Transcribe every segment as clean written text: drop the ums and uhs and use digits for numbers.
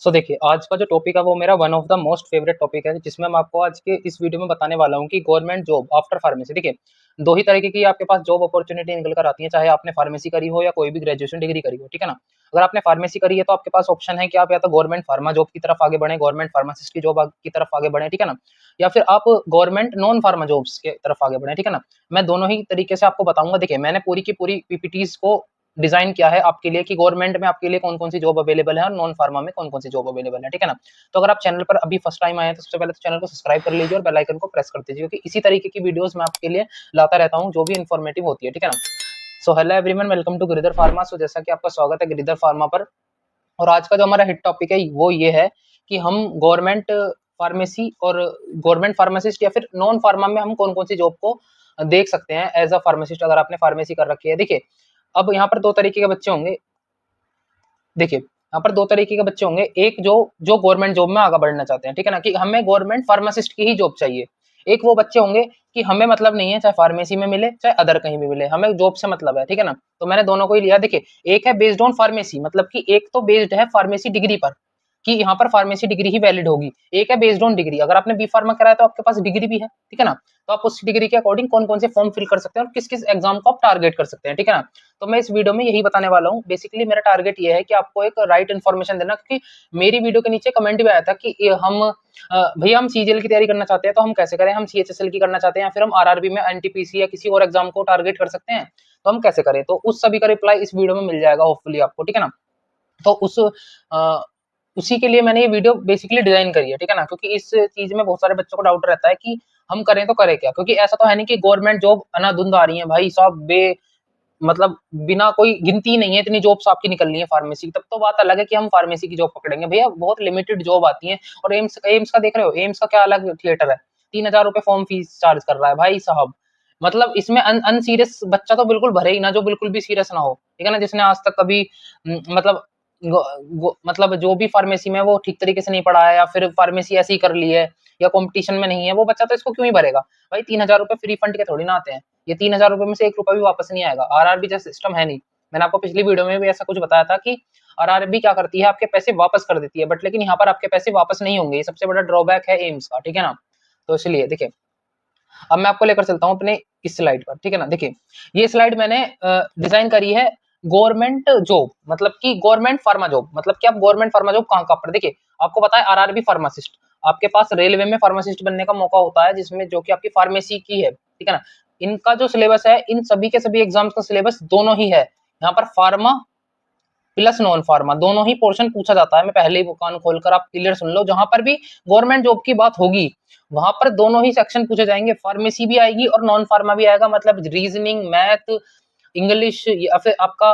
देखिए, आज का जो टॉपिक है वो मेरा one of the most favourite topic है, जिसमें मैं आपको आज के इस वीडियो में बताने वाला हूँ कि गवर्नमेंट जॉब आफ्टर फार्मेसी। देखिए, 2 ही तरीके की आपके पास जॉब अपॉर्च्युनिटी निकल कर आती है, चाहे आपने फार्मेसी करी हो या कोई भी ग्रेजुएशन डिग्री करी हो, ठीक है ना? अगर आपने फार्मेसी करी है तो आपके पास ऑप्शन है कि आप या तो गवर्नमेंट फार्मा जॉब की तरफ आगे बढ़ें, गवर्नमेंट फार्मासिस्ट की जॉब की तरफ आगे बढ़ें, ठीक है ना? या फिर आप गवर्नमेंट नॉन फार्मा जॉब्स के तरफ आगे बढ़ें, ठीक है ना? मैं दोनों ही तरीके से आपको बताऊँगा। देखिए, मैंने पूरी की पूरी पीपीटीज़ को डिजाइन किया है आपके लिए कि गवर्नमेंट में आपके लिए कौन-कौन सी जॉब अवेलेबल है और नॉन फार्मा में कौन-कौन सी जॉब अवेलेबल है, ठीक है ना? तो अगर आप चैनल पर अभी फर्स्ट टाइम आए हैं तो सबसे पहले तो चैनल को सब्सक्राइब कर लीजिए और बेल आइकन को प्रेस कर दीजिए, क्योंकि इसी तरीके की वीडियोस मैं आपके लिए लाता रहता हूँ जो भी इन्फॉर्मेटिव होती है, ठीक है ना? Hello everyone, welcome to Giridhar Pharma. जैसा कि आपका स्वागत है गिरिधर फार्मा पर। और आज का जो हमारा हिट टॉपिक है वो ये है कि हम गवर्नमेंट फार्मेसी और गवर्नमेंट फार्मासिस्ट या फिर नॉन फार्मा में हम कौन-कौन सी जॉब को देख सकते हैं एज़ अ फार्मासिस्ट, अगर आपने फार्मेसी कर रखी है। देखिए, अब यहाँ पर 2 तरीके के बच्चे होंगे। देखिए, यहाँ पर 2 तरीके के बच्चे होंगे। एक जो जो गवर्नमेंट जॉब में आगे बढ़ना चाहते हैं, ठीक है ना? कि हमें गवर्नमेंट फार्मासिस्ट की ही जॉब चाहिए। एक वो बच्चे होंगे कि हमें मतलब नहीं है चाहे फार्मेसी में मिले, चाहे अदर कहीं भी मिले, हमें जॉब से मतलब है, ठीक है ना? तो मैंने दोनों को ही लिया। देखिए, एक है बेस्ड ऑन फार्मेसी, मतलब कि एक तो बेस्ड है फार्मेसी डिग्री पर, कि यहाँ पर फार्मेसी डिग्री ही वैलिड होगी। एक है बेस्ड ऑन डिग्री, अगर आपने बी फार्मा कराया तो आपके पास डिग्री भी है, ठीक है ना? तो आप उस डिग्री के अकॉर्डिंग कौन-कौन से फॉर्म फिल कर सकते हैं और किस-किस एग्जाम को आप टारगेट कर सकते हैं, ठीक है ना? तो मैं इस वीडियो में यही बताने वाला हूँ। बेसिकली मेरा टारगेट ये है कि आपको एक राइट इन्फॉर्मेशन देना, क्योंकि मेरी वीडियो के नीचे कमेंट भी आया था कि हम भैया हम सीजीएल की तैयारी करना चाहते हैं तो हम कैसे करें, हम सीएचएसएल की करना चाहते हैं या फिर हम आरआरबी में एनटीपीसी या किसी और एग्जाम को टारगेट कर सकते हैं, तो हम कैसे करें? तो उस सभी का रिप्लाई इस वीडियो में मिल जाएगा होपफुली आपको, ठीक है ना? तो उसी के लिए मैंने ये वीडियो बेसिकली डिजाइन करी है, ठीक है ना? क्योंकि इस चीज में बहुत सारे बच्चों को डाउट रहता है कि हम करें तो करें क्या, क्योंकि ऐसा तो है नहीं कि गवर्नमेंट जॉब अनाधुंध आ रही है भाई साहब, मतलब बिना कोई गिनती नहीं है इतनी जॉब्स आपकी निकल रही है फार्मेसी की। तब तो बात अलग है कि हम फार्मेसी की जॉब पकड़ेंगे। भैया बहुत लिमिटेड जॉब आती है। और एम्स एम्स का देख रहे हो, एम्स का क्या अलग थिएटर है। 3,000 रुपए फॉर्म फीस चार्ज कर रहा है भाई साहब। मतलब इसमें अनसीरियस बच्चा तो बिल्कुल भरे ही ना, जो बिल्कुल भी सीरियस ना हो, ठीक है ना? जिसने आज तक कभी मतलब मतलब जो भी फार्मेसी में वो ठीक तरीके से नहीं पढ़ा है या फिर फार्मेसी ऐसे ही कर ली है या कंपटीशन में नहीं है, वो बच्चा तो इसको क्यों ही भरेगा भाई? 3,000 रुपए फ्री फंड के थोड़ी ना आते हैं। ये 3,000 रुपए में से 1 रुपया भी वापस नहीं आएगा। आरआरबी जैसा सिस्टम है नहीं। मैंने आपको पिछली वीडियो में भी ऐसा कुछ बताया था कि आरआरबी क्या करती है, आपके पैसे वापस कर देती है, बट लेकिन यहाँ पर आपके पैसे वापस नहीं होंगे। ये सबसे बड़ा ड्रॉबैक है एम्स का, ठीक है ना? तो इसलिए देखिए, अब मैं आपको लेकर चलता हूँ अपने इस स्लाइड पर, ठीक है ना? देखिए, ये स्लाइड मैंने डिजाइन करी है गवर्नमेंट जॉब, मतलब कि गवर्नमेंट फार्मा जॉब, मतलब कि आप गवर्नमेंट फार्मा जॉब कहाँ कहाँ पर। देखिए, आपको पता है आरआरबी फार्मासिस्ट, आपके पास रेलवे में फार्मासिस्ट बनने का मौका होता है, जिसमें जो कि आपकी फार्मेसी की है, ठीक है ना? इनका जो सिलेबस है, इन सभी के सभी एग्जाम्स का सिलेबस दोनों ही है। यहाँ पर फार्मा प्लस नॉन फार्मा दोनों ही पोर्शन पूछा जाता है। मैं पहले ही कान खोलकर आप क्लियर सुन लो, जहां पर भी गवर्नमेंट जॉब की बात होगी वहां पर दोनों ही सेक्शन पूछे जाएंगे। फार्मेसी भी आएगी और नॉन फार्मा भी आएगा, मतलब रीजनिंग, मैथ, इंग्लिश, या फिर आपका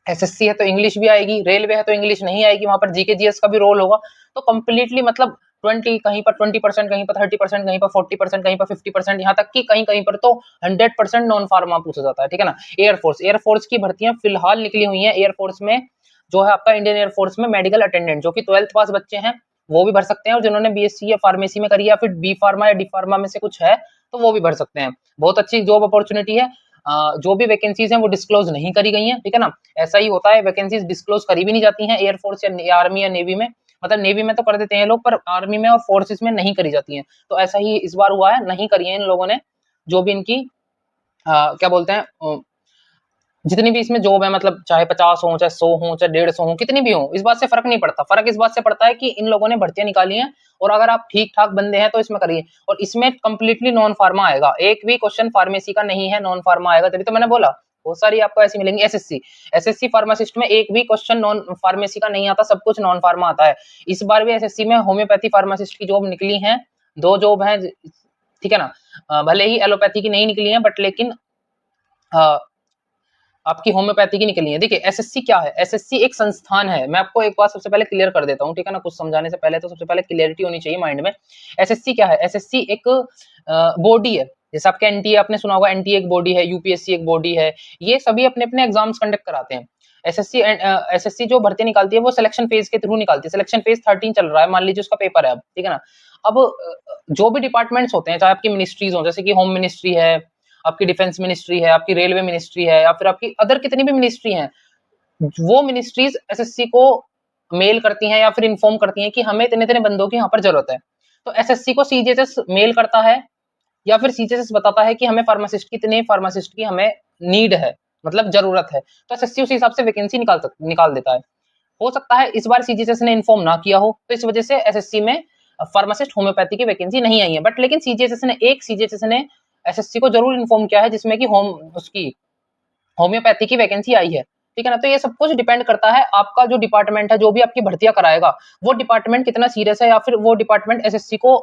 एसएससी है तो इंग्लिश भी आएगी, रेलवे है तो इंग्लिश नहीं आएगी, वहां पर जीके जीएस का भी रोल होगा। तो कंप्लीटली मतलब 20 कहीं पर 20%, कहीं पर 30%, कहीं पर 40%, कहीं पर 50%, यहाँ तक कि कहीं कहीं पर तो 100% नॉन फार्मा पूछा जाता है, ठीक है ना? एयरफोर्स की भर्तियां फिलहाल निकली हुई है। एयरफोर्स में जो है आपका इंडियन एयरफोर्स में मेडिकल अटेंडेंट, जो कि 12th पास बच्चे हैं वो भी भर सकते हैं, और जिन्होंने बीएससी या फार्मेसी में करी या फिर बी फार्मा या डी फार्मा में से कुछ है तो वो भी भर सकते हैं। बहुत अच्छी जॉब अपॉर्चुनिटी है। जो भी वैकेंसीज हैं वो डिस्क्लोज नहीं करी गई हैं, ठीक है ना? ऐसा ही होता है, वैकेंसीज डिस्क्लोज करी भी नहीं जाती हैं एयरफोर्स या आर्मी या नेवी में। मतलब नेवी में तो कर देते हैं लोग, पर आर्मी में और फोर्सेस में नहीं करी जाती हैं। तो ऐसा ही इस बार हुआ है, नहीं करी है इन लोगों ने। जो भी इनकी क्या बोलते हैं, जितनी भी इसमें जॉब है, मतलब चाहे 50 हो, चाहे 100 हो, चाहे 150 हो, कितनी भी हो, इस बात से फर्क नहीं पड़ता। फर्क इस बात से पड़ता है कि इन लोगों ने भर्तियां निकाली हैं और अगर आप ठीक ठाक बंदे हैं तो इसमें करिए। और इसमें कंप्लीटली नॉन फार्मा आएगा, एक भी क्वेश्चन फार्मेसी का नहीं है, नॉन फार्मा आएगा। तभी तो मैंने बोला बहुत सारी आपको ऐसी मिलेंगी। एसएससी फार्मासिस्ट में एक भी क्वेश्चन नॉन फार्मेसी का नहीं आता, सब कुछ नॉन फार्मा आता है। इस बार भी एसएससी में होम्योपैथी फार्मासिस्ट की जॉब निकली है, 2 जॉब है, ठीक है ना? भले ही एलोपैथी की नहीं निकली है, बट लेकिन आपकी होम्योपैथी की निकली है। देखिए, एसएससी क्या है? एसएससी एक संस्थान है। मैं आपको एक बात सबसे पहले क्लियर कर देता हूँ, ठीक है ना? कुछ समझाने से पहले तो सबसे पहले क्लियरिटी होनी चाहिए माइंड में। एसएससी क्या है? एसएससी एक बॉडी है। जैसे आपके एनटीए आपने सुना होगा, एनटीए एक बॉडी है, यूपीएससी एक बॉडी है। ये सभी अपने अपने एग्जाम्स कंडक्ट कराते हैं। एसएससी जो भर्ती निकालती है वो सिलेक्शन फेज के थ्रू निकालती है। सिलेक्शन फेज 13 चल रहा है, मान लीजिए उसका पेपर है अब, ठीक है ना? अब जो भी डिपार्टमेंट्स होते हैं, चाहे आपकी मिनिस्ट्रीज हो, जैसे कि होम मिनिस्ट्री है, आपकी डिफेंस मिनिस्ट्री है, आपकी रेलवे मिनिस्ट्री है, या फिर आपकी अदर कितनी भी मिनिस्ट्री हैं, वो मिनिस्ट्रीज एसएससी को मेल करती हैं या फिर इन्फॉर्म करती हैं कि हमें इतने इतने बंदों की यहाँ पर जरूरत है। तो एसएससी को सीजीएचएस मेल करता है या फिर सीजीएचएस बताता है कि हमें फार्मासिस्ट की हमें नीड है, मतलब जरूरत है, तो एसएससी उस हिसाब से वैकेंसी निकाल देता है। हो सकता है इस बार सीजीएचएस ने इन्फॉर्म ना किया हो, तो इस वजह से एसएससी में फार्मासिस्ट होम्योपैथी की वैकेंसी नहीं आई है, बट लेकिन सीजीएचएस ने एसएससी को जरूर इन्फॉर्म किया है जिसमें कि उसकी होम्योपैथी की वैकेंसी आई है, ठीक है ना। तो ये सब कुछ डिपेंड करता है आपका जो डिपार्टमेंट है, जो भी आपकी भर्तियां कराएगा, वो डिपार्टमेंट कितना सीरियस है, या फिर वो डिपार्टमेंट एसएससी को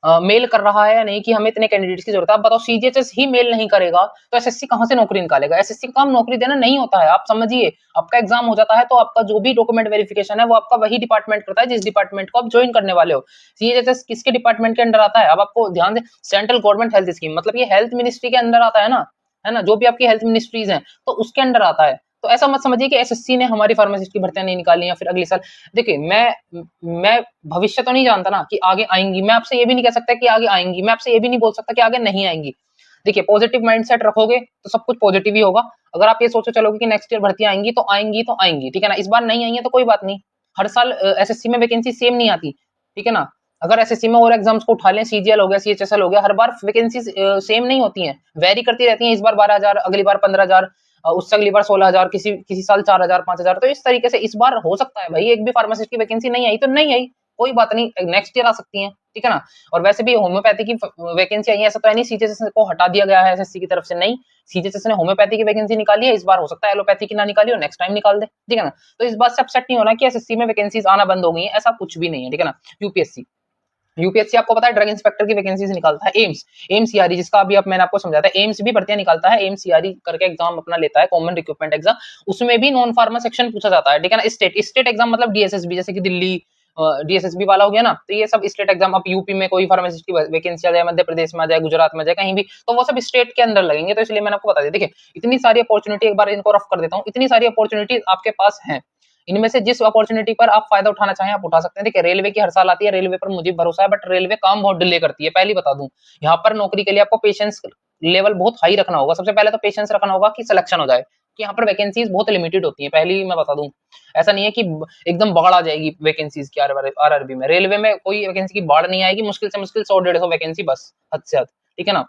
मेल कर रहा है या नहीं कि हमें इतने कैंडिडेट्स की जरूरत है। आप बताओ, सीजीएचएस ही मेल नहीं करेगा तो एसएससी कहां से नौकरी निकालेगा? एसएससी का काम नौकरी देना नहीं होता है, आप समझिए। आपका एग्जाम हो जाता है तो आपका जो भी डॉक्यूमेंट वेरिफिकेशन है वो आपका वही डिपार्टमेंट करता है जिस डिपार्टमेंट को आप ज्वाइन करने वाले हो। सीजीएचएस किसके डिपार्टमेंट के अंडर आता है? अब आपको ध्यान से, सेंट्रल गवर्नमेंट हेल्थ स्कीम, मतलब ये हेल्थ मिनिस्ट्री के अंदर आता है ना, जो भी आपकी हेल्थ मिनिस्ट्रीज हैं तो उसके अंडर आता है। तो ऐसा मत समझिए कि एसएससी ने हमारी फार्मासिस्ट की भर्तियां नहीं निकाली या फिर अगले साल। देखिए, मैं भविष्य तो नहीं जानता ना कि आगे आएंगी, मैं आपसे ये भी नहीं कह सकता कि आगे आएंगी, मैं आपसे ये भी नहीं बोल सकता कि आगे नहीं आएंगी। देखिए, पॉजिटिव माइंडसेट रखोगे तो सब कुछ पॉजिटिव ही होगा। अगर आप ये सोचो चलोगे कि नेक्स्ट ईयर भर्तियां आएंगी तो आएंगी तो आएंगी, ठीक है ना। इस बार नहीं आई है तो कोई बात नहीं, हर साल एसएससी में वैकेंसी सेम नहीं आती, ठीक है ना। अगर एसएससी में और एग्जाम्स को उठा लें, सीजीएल हो गया, सीएचएसएल हो गया, हर बार वैकेंसी सेम नहीं होती हैं, वेरी करती रहती हैं। इस बार 12,000, अगली बार 15,000, उससे अगली बार 16,000, किसी किसी साल 4,000, 5,000। तो इस तरीके से इस बार हो सकता है भाई एक भी फार्मासिस्ट की वैकेंसी नहीं आई तो नहीं आई, कोई बात नहीं, नेक्स्ट ईयर आ सकती है, ठीक है ना। और वैसे भी होम्योपैथी की वैकेंसी आई है, ऐसा तो है नहीं सीजीएचएस को हटा दिया गया है एसएससी की तरफ से, नहीं, सीजीएचएस ने होम्योपैथी की वैकेंसी निकाली है। इस बार हो सकता है एलोपैथी की ना निकाली हो, नेक्स्ट टाइम निकाल दे, ठीक है ना। तो इस बात से अपसेट नहीं होना कि एसएससी में वैकेंसीज आना बंद हो गई है, ऐसा कुछ भी नहीं है, ठीक है ना। यूपीएससी आपको पता है ड्रग इंस्पेक्टर की वैकेंसीज निकालता है। एम्स सीआरई, जिसका अभी मैंने आपको समझाया था, एम्स भी भर्तियां निकालता है। एम्स सीआरई करके एग्जाम अपना लेता है, कॉमन रिक्रूटमेंट एग्जाम, उसमें भी नॉन फार्मा सेक्शन पूछा जाता है, ठीक है ना। स्टेट एग्जाम मतलब डीएसएसबी, जैसे कि दिल्ली डीएसएसबी वाला हो गया ना, तो ये सब स्टेट एग्जाम। अब यूपी में कोई फार्मासिस्ट की वैकेंसी आ जाए, मध्य प्रदेश में आ जाए, गुजरात में जाए, कहीं भी, तो वो सब स्टेट के अंदर लगेंगे। तो इसलिए मैंने आपको बता दिया। देखिए, इतनी सारी अपॉर्चुनिटी, एक बार इनको रफ कर देता हूँ, इतनी सारी अपॉर्चुनिटी आपके पास है, इनमें से जिस अपॉर्चुनिटी पर आप फायदा उठाना चाहें आप उठा सकते हैं। देखिए, रेलवे की हर साल आती है, रेलवे पर मुझे भरोसा है, बट रेलवे काम बहुत डिले करती है, पहले बता दूं। यहाँ पर नौकरी के लिए आपको पेशेंस लेवल बहुत हाई रखना होगा। सबसे पहले तो पेशेंस रखना होगा कि सिलेक्शन हो जाए, कि यहाँ पर वैकेंसीज बहुत लिमिटेड होती है, पहले ही मैं बता दूं। ऐसा नहीं है कि एकदम बाढ़ आ जाएगी वैकेंसीज की आरआरबी में। रेलवे में कोई वैकेंसी की बाढ़ नहीं आएगी, मुश्किल से मुश्किल 100-150 वैकेंसी बस, हद से हद, ठीक है ना।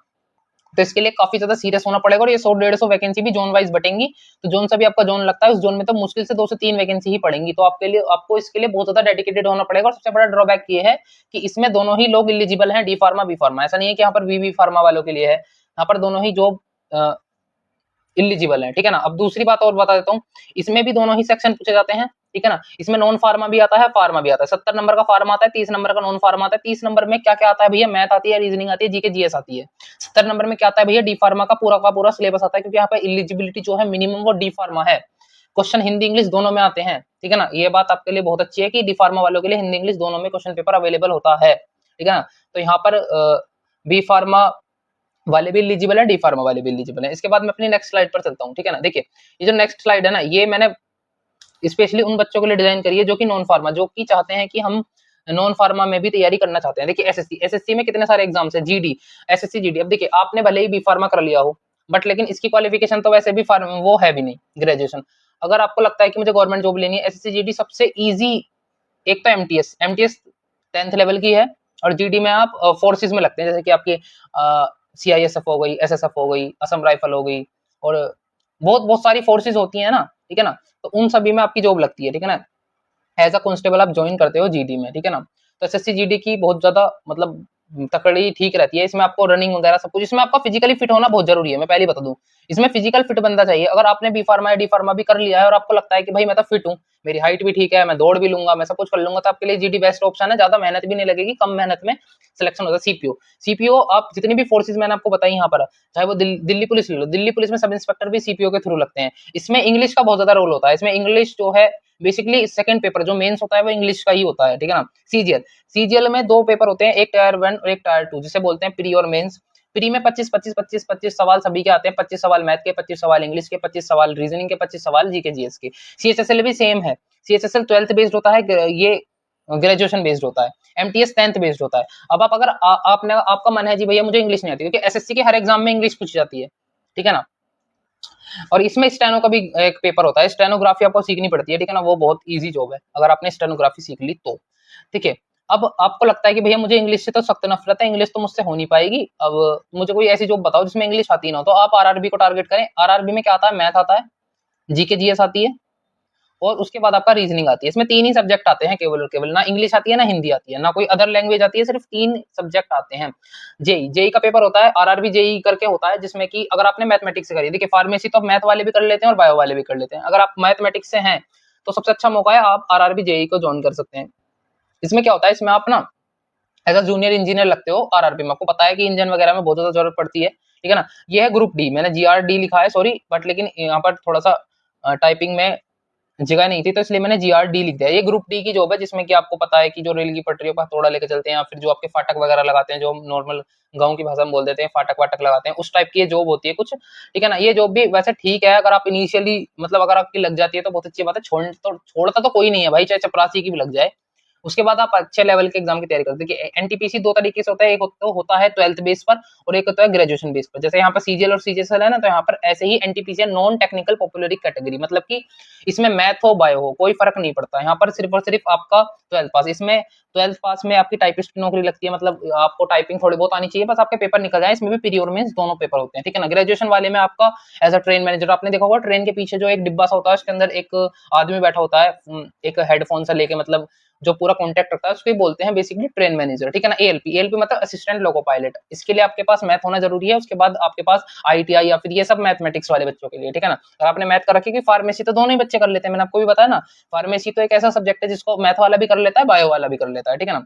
तो इसके लिए काफी ज्यादा सीरियस होना पड़ेगा। और ये 100-150 वैकेंसी भी जोन वाइज बटेंगी, तो जोन से भी आपका जोन लगता है, उस जोन में तो मुश्किल से 2 से 3 वैकेंसी ही पड़ेंगी। तो आपको इसके लिए बहुत ज्यादा डेडिकेटेड होना पड़ेगा। और सबसे बड़ा ड्रॉबैक ये है कि इसमें दोनों ही लोग इलिजिबल हैं, डी फार्मा बी फार्मा। ऐसा नहीं है कि यहाँ पर वी फार्मा वालों के लिए है, यहाँ पर दोनों ही जॉब इलिजिबल है, ठीक है ना। अब दूसरी बात और बता देता हूँ, इसमें भी दोनों ही सेक्शन पूछे जाते हैं, ठीक है ना। इसमें नॉन फार्मा भी आता है, फार्मा भी आता है। 70 नंबर का फार्मा आता है, 30 नंबर का नॉन फार्मा आता है। 30 नंबर में क्या क्या आता है भैया? मैथ आती है, रीजनिंग आती है, जीके जीएस आती है। 70 नंबर में क्या आता है भैया? डी फार्मा का पूरा सिलेबस आता है, क्योंकि यहाँ पे इलिजिबिलिटी जो है मिनिमम वो डी फार्मा है। क्वेश्चन हिंदी इंग्लिश दोनों में आते हैं, ठीक है ना। ये बात आपके लिए बहुत अच्छी है कि डी फार्मा वालों के लिए हिंदी इंग्लिश दोनों में क्वेश्चन पेपर अवेलेबल होता है, ठीक है ना। तो यहाँ पर बी फार्मा वाले भी एलिजिबल है, डी फार्मा वाले भी एलिजिबल है। इसके बाद मैं अपनी नेक्स्ट स्लाइड पर चलता हूँ, ठीक है ना। देखिए, ये जो नेक्स्ट स्लाइड है ना, ये मैंने स्पेशली उन बच्चों के लिए डिजाइन करी है जो कि नॉन फार्मा, जो कि चाहते हैं कि हम नॉन फार्मा में भी तैयारी करना चाहते हैं। देखिए, एसएससी में कितने सारे एग्जाम्स है, जीडी, एसएससी, जीडी। अब देखिए, आपने भले ही बी फार्मा कर लिया हो, बट लेकिन इसकी क्वालिफिकेशन तो वैसे भी वो है भी नहीं, ग्रेजुएशन। अगर आपको लगता है कि मुझे गवर्नमेंट जॉब लेनी है, एसएससी जीडी सबसे इजी। एक तो एमटीएस 10th लेवल की है, और जीडी में आप फोर्सेज में लगते हैं, जैसे कि आपकी सीआईएसएफ हो गई, एसएसएफ हो गई, असम राइफल हो गई, और बहुत बहुत सारी फोर्सेज होती है ना, ठीक है ना। तो उन सभी में आपकी जॉब लगती है, ठीक है ना। एज अ कांस्टेबल आप ज्वाइन करते हो जीडी में, ठीक है ना। तो एसएससी जीडी की बहुत ज्यादा मतलब तकड़ी ठीक रहती है। इसमें आपको रनिंग वगैरह सब कुछ, इसमें आपका फिजिकली फिट होना बहुत जरूरी है, मैं पहले बता दूं। इसमें फिजिकल फिट बंदा चाहिए। अगर आपने बी फार्मा या डी फार्मा भी कर लिया है और आपको लगता है कि भाई मैं तो फिट हूँ, मेरी हाइट भी ठीक है, मैं दौड़ भी लूंगा, मैं सब कुछ कर लूंगा, तो आपके लिए जीडी बेस्ट ऑप्शन है। ज्यादा मेहनत भी नहीं लगेगी, कम मेहनत में सिलेक्शन होता है। सीपीओ आप जितनी भी फोर्सेज मैंने आपको बताई यहाँ पर, चाहे वो दिल्ली पुलिस ले लो, दिल्ली पुलिस में सब इंस्पेक्टर भी सीपीओ के थ्रू लगते हैं। इसमें इंग्लिश का बहुत ज्यादा रोल होता है। इसमें इंग्लिश जो है बेसिकली सेकंड पेपर जो मेंस होता है वो इंग्लिश का ही होता है, ठीक है ना। सीजीएल में 2 पेपर होते हैं, एक टायर 1 और एक टायर 2, जिसे बोलते हैं प्री और मेंस। प्री में 25 सवाल सभी के आते हैं, 25 सवाल मैथ के, 25 सवाल इंग्लिश के, 25 सवाल रीजनिंग के, 25 सवाल जीके जीएस के। सीएचएसएल भी सेम है। सीएचएसएल 12th बेस्ड होता है, ये ग्रेजुएशन बेस्ड होता है। एमटीएस 10th बेस्ड होता है। अब आप अगर आपका मन है जी भैया मुझे इंग्लिश नहीं आती, क्योंकि एसएससी के हर एग्जाम में इंग्लिश पूछी जाती है, ठीक है ना। और इसमें स्टेनो का भी एक पेपर होता है, स्टेनोग्राफी आपको सीखनी पड़ती है, ठीक है ना, वो बहुत ईजी जॉब है अगर आपने स्टेनोग्राफी सीख ली तो, ठीक है। अब आपको लगता है कि भैया मुझे इंग्लिश से तो सख्त नफरत है, इंग्लिश तो मुझसे हो नहीं पाएगी, अब मुझे कोई ऐसी जॉब बताओ जिसमें इंग्लिश आती ना हो, तो आप आरआरबी को टारगेट करें। आरआरबी में क्या आता है, मैथ आता है, जीके जीएस आती है, और उसके बाद आपका रीजनिंग आती है। इसमें 3 ही सब्जेक्ट आते हैं केवल और केवल, ना इंग्लिश आती है ना हिंदी आती है ना कोई अदर लैंग्वेज आती है, सिर्फ 3 सब्जेक्ट आते हैं। जेई जेई का पेपर होता है, आरआरबी जेई करके होता है, जिसमें कि अगर आपने मैथमेटिक्स से करी, देखिए फार्मेसी तो मैथ वाले भी कर लेते हैं और बायो वाले भी कर लेते हैं, अगर आप मैथमेटिक्स से हैं तो सबसे अच्छा मौका है, आप आरआरबी जेई को ज्वाइन कर सकते हैं। इसमें क्या होता है, इसमें आप ना एज अ जूनियर इंजीनियर लगते हो आरआरबी में, आपको पता है कि इंजन वगैरह में बहुत ज्यादा जरूरत पड़ती है, ठीक है ना। ये है ग्रुप डी, मैंने जीआरडी लिखा है सॉरी, बट लेकिन यहाँ पर थोड़ा सा टाइपिंग में जगह नहीं थी तो इसलिए मैंने जीआरडी लिख दिया। ये ग्रुप डी की जॉब है, जिसमें कि आपको पता है कि जो रेल की पटरियों पर हथौड़ा लेके चलते हैं, या फिर जो आपके फाटक वगैरह लगाते हैं, जो नॉर्मल गांव की भाषा में बोल देते हैं फाटक वाटक लगाते हैं, उस टाइप की ये जॉब होती है कुछ, ठीक है ना। ये जॉब भी वैसे ठीक है, अगर आप इनिशियली मतलब अगर आपकी लग जाती है तो बहुत अच्छी बात है, छोड़ता तो कोई नहीं है भाई, चाहे चपरासी की भी लग जाए। उसके बाद आप अच्छे लेवल के एग्जाम की तैयारी करते हैं। देखिए एनटीपीसी 2 तरीके से होता है, एक होता है 12th बेस पर और एक होता है ग्रेजुएशन बेस पर। जैसे यहाँ पर सीजीएल और सीजीएसएल है ना, तो यहाँ पर ऐसे ही एनटीपीसी है, नॉन टेक्निकल पॉपुलरी कैटेगरी, मतलब कि इसमें मैथ हो बायो हो कोई फर्क नहीं पड़ता, यहाँ पर सिर्फ और सिर्फ आपका 12th पास। इसमें 12th पास में आपकी टाइपिस्ट की नौकरी लगती है, मतलब आपको टाइपिंग थोड़ी बहुत आनी चाहिए, बस आपके पेपर निकल जाए। इसमें भी प्री और मेंस दोनों पेपर होते हैं, ठीक है ना। ग्रेजुएशन वाले में आपका एज अ ट्रेन मैनेजर, आपने देखा होगा ट्रेन के पीछे जो एक डिब्बा सा होता है, उसके अंदर एक आदमी बैठा होता है, एक हेडफोन सा लेके, मतलब जो पूरा कॉन्टेक्ट रखता है, उसको बोलते हैं बेसिकली ट्रेन मैनेजर, ठीक है ना। एएलपी एएलपी मतलब असिस्टेंट लोको पायलट, इसके लिए आपके पास मैथ होना जरूरी है। उसके बाद आपके पास आईटीआई या फिर ये सब मैथमेटिक्स वाले बच्चों के लिए, ठीक है ना। और आपने मैथ कर रखी, कि फार्मेसी तो दोनों ही बच्चे कर लेते हैं, मैंने आपको भी बताया ना, फार्मेसी तो एक ऐसा सब्जेक्ट है जिसको मैथ वाला भी कर लेता है, बायो वाला भी कर लेता है, ठीक है ना।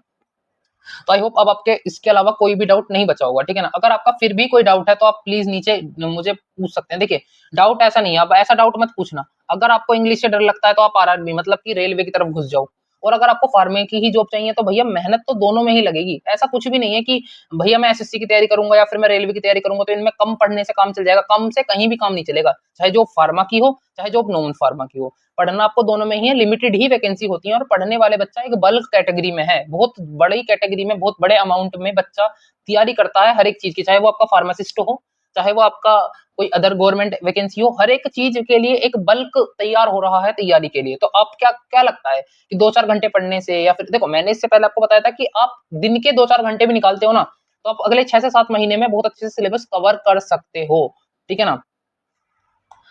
तो आई होप अब आपके इसके अलावा कोई भी डाउट नहीं बचा होगा, ठीक है ना। अगर आपका फिर भी कोई डाउट है तो आप प्लीज नीचे मुझे पूछ सकते हैं। देखिए डाउट ऐसा नहीं है, आप ऐसा डाउट मत पूछना, अगर आपको इंग्लिश से डर लगता है तो आप आरआरबी मतलब कि रेलवे की तरफ घुस जाओ, और अगर आपको फार्मे की ही जॉब चाहिए तो भैया मेहनत तो दोनों में ही लगेगी। ऐसा कुछ भी नहीं है कि भैया मैं एसएससी की तैयारी करूंगा या फिर मैं रेलवे की तैयारी करूंगा तो इनमें कम पढ़ने से काम चल जाएगा, कम से कहीं भी काम नहीं चलेगा, चाहे जॉब फार्मा की हो चाहे जॉब नॉन फार्मा की हो, पढ़ना आपको दोनों में ही है, लिमिटेड ही वैकेंसी होती है, और पढ़ने वाले बच्चा एक बल्क कैटेगरी में है, बहुत बड़ी कैटेगरी में बहुत बड़े अमाउंट में बच्चा तैयारी करता है हर एक चीज की, चाहे वो आपका फार्मासिस्ट हो चाहे वो आपका कोई अदर गवर्नमेंट वैकेंसी हो, हर एक चीज के लिए एक बल्क तैयार हो रहा है तैयारी के लिए। तो आप क्या क्या लगता है कि 2-4 घंटे पढ़ने से, या फिर देखो मैंने इससे पहले आपको बताया था कि आप दिन के 2-4 घंटे भी निकालते हो ना, तो आप अगले 6 से 7 महीने में बहुत अच्छे से सिलेबस कवर कर सकते हो, ठीक है ना।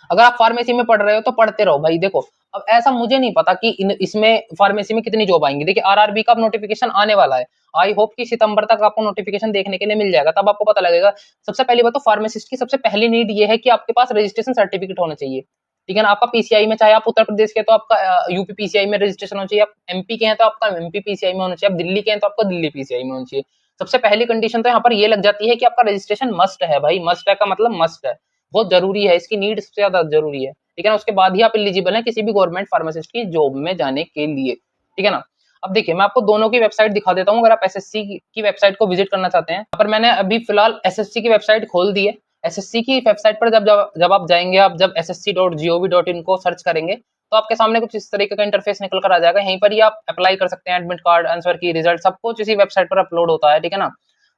अगर आप फार्मेसी में पढ़ रहे हो तो पढ़ते रहो भाई। देखो अब ऐसा मुझे नहीं पता कि इसमें फार्मेसी में कितनी जॉब आएंगी। देखिए आरआरबी का नोटिफिकेशन आने वाला है, आई होप कि सितंबर तक आपको नोटिफिकेशन देखने के लिए मिल जाएगा, तब आपको पता लगेगा। सबसे पहली बात तो फार्मासिस्ट की सबसे पहली नीड ये है कि आपके पास रजिस्ट्रेशन सर्टिफिकेट होना चाहिए, ठीक है ना। आपका पीसीआई में, चाहे आप उत्तर प्रदेश के तो आपका यूपी पीसीआई में रजिस्ट्रेशन होना चाहिए, आप एमपी के हैं तो आपका एमपी पीसीआई में होना चाहिए, आप दिल्ली के हैं तो आपका दिल्ली पीसीआई में होना चाहिए। सबसे पहली कंडीशन तो यहाँ पर ये लग जाती है कि आपका रजिस्ट्रेशन मस्ट है भाई, मस्ट है का मतलब मस्ट है, बहुत जरूरी है, इसकी नीड सबसे ज्यादा जरूरी है, ठीक है ना। उसके बाद ही आप एलिजिबल हैं किसी भी गवर्नमेंट फार्मासिस्ट की जॉब में जाने के लिए, ठीक है ना। अब देखिए मैं आपको दोनों की वेबसाइट दिखा देता हूँ, अगर आप एसएससी की वेबसाइट को विजिट करना चाहते हैं। पर मैंने अभी फिलहाल एसएससी की वेबसाइट खोल दी है। एसएससी की वेबसाइट पर जब आप जाएंगे, आप जब ssc.gov.in को सर्च करेंगे तो आपके सामने कुछ इस तरीके का इंटरफेस निकल कर आ जाएगा। यहीं पर ही आप अप्लाई कर सकते हैं, एडमिट कार्ड, आंसर की, रिजल्ट सब कुछ इसी वेबसाइट पर अपलोड होता है, ठीक है ना।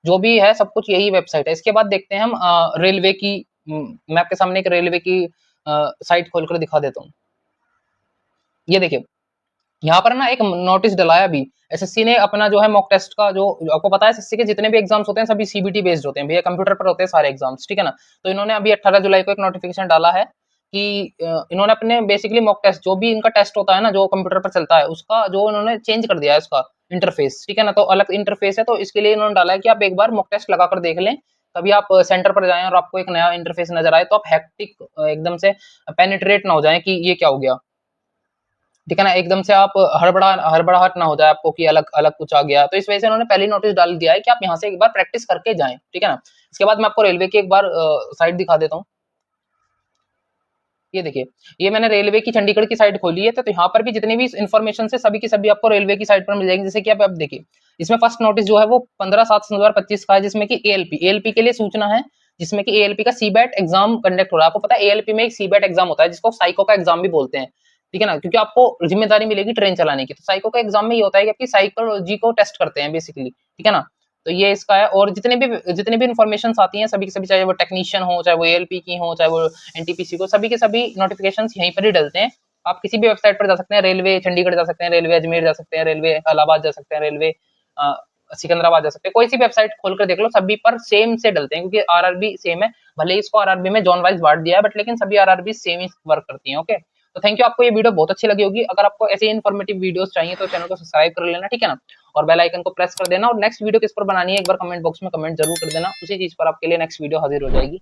जो भी है सब कुछ यही वेबसाइट है। इसके बाद देखते हैं हम रेलवे की, मैं आपके सामने एक रेलवे की साइट खोलकर दिखा देता हूँ। ये देखिए यहाँ पर ना एक नोटिस डला है अभी, एसएससी ने अपना जो है मॉक टेस्ट का, जो आपको पता है एसएससी के जितने भी एग्जाम्स होते हैं सभी सीबीटी बेस्ड होते हैं भैया, कंप्यूटर पर होते हैं सारे एग्जाम्स, ठीक है ना। तो इन्होंने अभी 18 जुलाई को एक नोटिफिकेशन डाला है कि इन्होंने अपने बेसिकली मॉक टेस्ट जो भी इनका टेस्ट होता है ना, जो कंप्यूटर पर चलता है, उसका जो इन्होंने चेंज कर दिया है उसका इंटरफेस, ठीक है ना। तो अलग इंटरफेस है, तो इसके लिए इन्होंने डाला है कि आप एक बार मॉक टेस्ट लगाकर देख लें, कभी आप सेंटर पर जाएं और आपको एक नया इंटरफेस नजर आए तो आप हैक्टिक एकदम से पेनिट्रेट ना हो जाए कि ये क्या हो गया, ठीक है ना। एकदम से आप हड़बड़ाहट ना हो जाए आपको कि अलग अलग कुछ आ गया। तो इस वजह से उन्होंने पहली नोटिस डाल दिया है कि आप यहाँ से एक बार प्रैक्टिस करके जाएं, ठीक है ना। इसके बाद मैं आपको रेलवे की एक बार साइट दिखा देता हूँ। ये देखिए ये मैंने रेलवे की चंडीगढ़ की साइट खोली है, तो यहाँ पर भी जितनी भी इन्फॉर्मेशन है सभी की सभी आपको रेलवे की साइट पर मिल जाएंगी। जैसे कि आप अब देखिए इसमें फर्स्ट नोटिस जो है वो 15/7/2025 का है, जिसमें कि एएलपी के लिए सूचना है, जिसमें कि एएलपी का सीबैट एग्जाम कंडक्ट हो रहा है। आपको पता है एएलपी में एक सीबैट एग्जाम होता है जिसको साइको का एग्जाम भी बोलते हैं, ठीक है ना, क्योंकि आपको जिम्मेदारी मिलेगी ट्रेन चलाने की। तो साइको का एग्जाम में ये होता है कि आपकी साइकोलॉजी को टेस्ट करते हैं बेसिकली, ठीक है ना। तो ये इसका है। और जितने भी इन्फॉर्मेशन आती हैं सभी के सभी, चाहे वो टेक्नीशियन हो, चाहे वो एएलपी की हो, चाहे वो एनटीपीसी को, सभी के सभी नोटिफिकेशन यहीं पर ही डलते हैं। आप किसी भी वेबसाइट पर जा सकते हैं, रेलवे चंडीगढ़ जा सकते हैं, रेलवे अजमेर जा सकते हैं, रेलवे इलाहाबाद जा सकते हैं, रेलवे सिकंदराबाद जा सकते हैं, कोई सी वेबसाइट खोलकर देख लो, सभी पर सेम से डलते हैं, क्योंकि आरआरबी सेम है। भले ही इसको आरआरबी में जोन वाइज बांट दिया है, बट लेकिन सभी आरआरबी सेम ही वर्क करती हैं। ओके, तो थैंक यू, आपको ये वीडियो बहुत अच्छी लगी होगी। अगर आपको ऐसे इन्फॉर्मेटिव वीडियोस चाहिए तो चैनल को सब्सक्राइब कर लेना, ठीक है ना, और बेल आइकन को प्रेस कर देना। और नेक्स्ट वीडियो किस पर बनानी है एक बार कमेंट बॉक्स में कमेंट जरूर कर देना, उसी चीज पर आपके लिए नेक्स्ट वीडियो हाजिर हो जाएगी।